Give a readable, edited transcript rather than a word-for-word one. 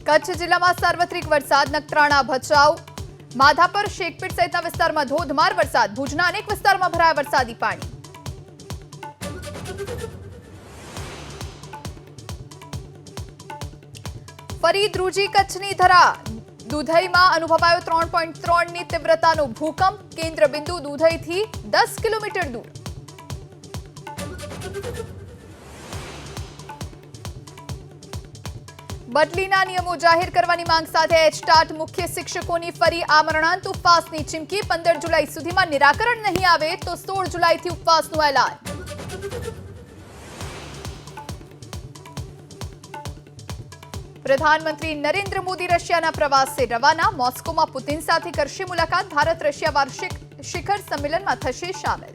કચ્છ જિલ્લામાં સાર્વત્રિક વરસાદ, નખત્રાણા, ભચાઉ, માધાપર, શેખપીર સહિતના વિસ્તારમાં ધોધમાર વરસાદ, ભુજના અનેક વિસ્તારમાં ભરાયા વરસાદી પાણી. ફરી ધ્રુજી કચ્છની ધરા, દુધઈમાં અનુભવાયો 3.3ની તીવ્રતાનો ભૂકંપ, કેન્દ્ર બિંદુ દુધઈથી 10 કિલોમીટર દૂર. બદલીના નિયમો જાહેર કરવાની માંગ સાથે એચટાટ મુખ્ય શિક્ષકોની ફરી આમરણાંત ઉપવાસની ચીમકી. 15 જુલાઈ સુધીમાં નિરાકરણ નહીં આવે તો 16 જુલાઈથી ઉપવાસનું એલાન. પ્રધાનમંત્રી નરેન્દ્ર મોદી રશિયાના પ્રવાસે રવાના. મોસ્કોમાં પુતિન સાથે કરશે મુલાકાત. ભારત રશિયા વાર્ષિક શિખર સંમેલનમાં થશે શામેલ.